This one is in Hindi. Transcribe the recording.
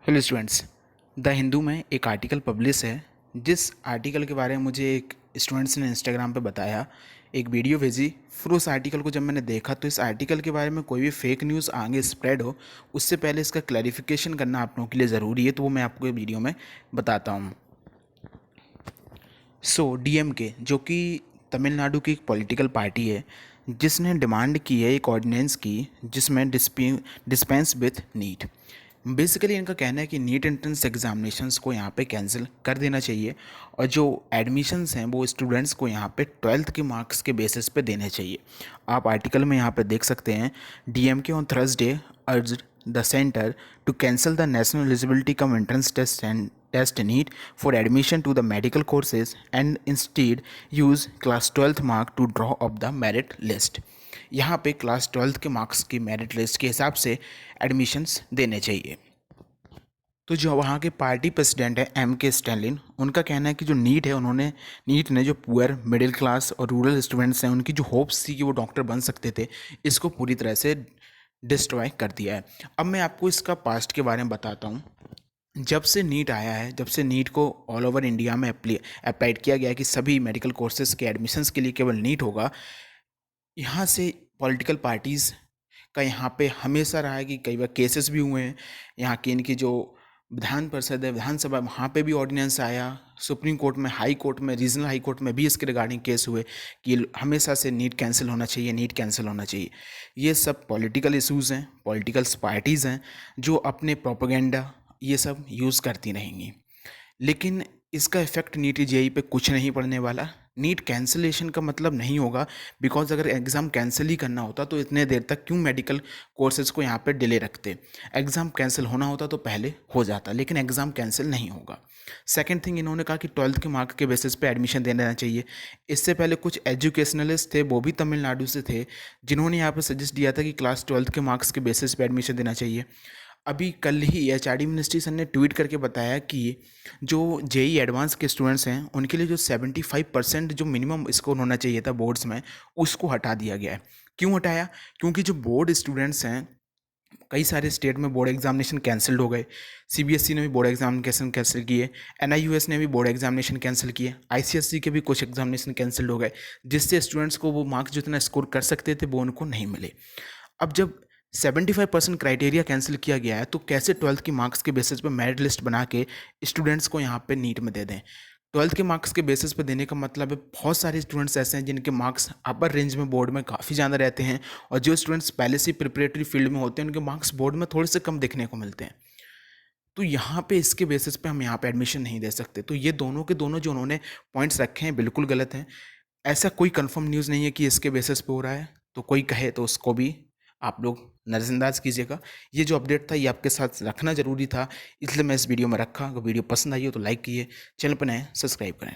Hello students. द हिंदू में एक आर्टिकल पब्लिश है। जिस आर्टिकल के बारे में मुझे एक स्टूडेंट्स ने इंस्टाग्राम पे बताया, एक वीडियो भेजी। फिर उस आर्टिकल को जब मैंने देखा तो इस आर्टिकल के बारे में कोई भी फेक न्यूज़ आगे स्प्रेड हो उससे पहले इसका क्लैरिफिकेशन करना आप लोगों के लिए ज़रूरी है, तो वो मैं आपको वीडियो में बताता हूँ। डीएमके जो कि तमिलनाडु की एक पॉलिटिकल पार्टी है, जिसने डिमांड की है एक ऑर्डिनेंस की जिसमें डिस्पेंस विथ नीट। बेसिकली इनका कहना है कि नीट एंट्रेंस एग्जामिनेशंस को यहाँ पे कैंसिल कर देना चाहिए और जो एडमिशन्स हैं वो स्टूडेंट्स को यहाँ पे 12th के मार्क्स के बेसिस पे देने चाहिए। आप आर्टिकल में यहाँ पे देख सकते हैं, DMK on Thursday urged the centre to cancel the national eligibility cum entrance test NEET for admission to the medical courses and instead use class 12th mark to draw up the merit list. यहाँ पे क्लास 12th के मार्क्स की मेरिट लिस्ट के हिसाब से एडमिशन्स देने चाहिए। तो जो वहाँ के पार्टी प्रेसिडेंट है के स्टैलिन, उनका कहना है कि जो नीट ने जो पुअर मिडिल क्लास और रूरल स्टूडेंट्स हैं उनकी जो होप्स थी कि वो डॉक्टर बन सकते थे, इसको पूरी तरह से डिस्ट्रॉय कर दिया है। अब मैं आपको इसका पास्ट के बारे में बताता हूँ। जब से नीट आया है, जब से नीट को ऑल ओवर इंडिया में अप्लाइड किया गया है कि सभी मेडिकल कोर्सेज के एडमिशन्स के लिए केवल नीट होगा, यहाँ से पॉलिटिकल पार्टीज़ का यहाँ पे हमेशा रहा है कि कई बार केसेस भी हुए हैं। यहाँ की इनकी जो विधान परिषद है, विधानसभा, वहाँ पे भी ऑर्डिनेंस आया। सुप्रीम कोर्ट में, हाई कोर्ट में, रीजनल हाई कोर्ट में भी इसके रिगार्डिंग केस हुए कि हमेशा से नीट कैंसिल होना चाहिए, नीट कैंसिल होना चाहिए। ये सब पॉलिटिकल इशूज़ हैं, पॉलिटिकल पार्टीज़ हैं जो अपने प्रोपेगेंडा ये सब यूज़ करती रहेंगी। लेकिन इसका इफेक्ट नीट जेईई पे कुछ नहीं पड़ने वाला। नीट कैंसिलेशन का मतलब नहीं होगा, बिकॉज अगर एग्ज़ाम कैंसिल ही करना होता तो इतने देर तक क्यों मेडिकल कोर्सेज को यहाँ पे डिले रखते। एग्ज़ाम कैंसिल होना होता तो पहले हो जाता, लेकिन एग्ज़ाम कैंसिल नहीं होगा। सेकेंड थिंग, इन्होंने कहा कि 12th के मार्क के बेसिस पे एडमिशन देना चाहिए। इससे पहले कुछ एजुकेशनलिस्ट थे, वो भी तमिलनाडु से थे, जिन्होंने यहाँ पर सजेस्ट दिया था कि क्लास 12th के मार्क्स के बेसिस पे एडमिशन देना चाहिए। अभी कल ही एचआरडी मिनिस्ट्री सर ने ट्वीट करके बताया कि जो जेई एडवांस के स्टूडेंट्स हैं उनके लिए जो 75% जो मिनिमम स्कोर होना चाहिए था बोर्ड्स में, उसको हटा दिया गया है। क्यों हटाया? क्योंकि जो बोर्ड स्टूडेंट्स हैं, कई सारे स्टेट में बोर्ड एग्जामिनेशन कैंसिल्ड हो गए। सीबीएसई ने भी बोर्ड एग्जामिनेशन कैंसिल किए, एनआईयूएस ने भी बोर्ड एग्जामिनेशन कैंसिल किए, आईसीएसई के भी कुछ एग्जामिनेशन कैंसिल हो गए, जिससे स्टूडेंट्स को वो मार्क्स जितना स्कोर कर सकते थे वो उनको नहीं मिले। अब जब 75% क्राइटेरिया कैंसिल किया गया है तो कैसे 12th की मार्क्स के बेसिस पे मेरिट लिस्ट बना के स्टूडेंट्स को यहाँ पे नीट में दे दें। 12th के मार्क्स के बेसिस पे देने का मतलब है बहुत सारे स्टूडेंट्स ऐसे हैं जिनके मार्क्स अपर रेंज में बोर्ड में काफ़ी ज़्यादा रहते हैं, और जो स्टूडेंट्स पहले से प्रिपरेटरी फील्ड में होते हैं उनके मार्क्स बोर्ड में थोड़े से कम देखने को मिलते हैं। तो यहाँ पे इसके बेसिस पे हम यहाँ पे एडमिशन नहीं दे सकते। तो ये दोनों के दोनों जो उन्होंने पॉइंट्स रखे हैं बिल्कुल गलत हैं। ऐसा कोई कंफर्म न्यूज़ नहीं है कि इसके बेसिस पे हो रहा है, तो कोई कहे तो उसको भी आप लोग नज़रअंदाज कीजिएगा। ये जो अपडेट था ये आपके साथ रखना ज़रूरी था, इसलिए मैं इस वीडियो में रखा। अगर वीडियो पसंद आई हो तो लाइक कीजिए, चैनल पर नए सब्सक्राइब करें।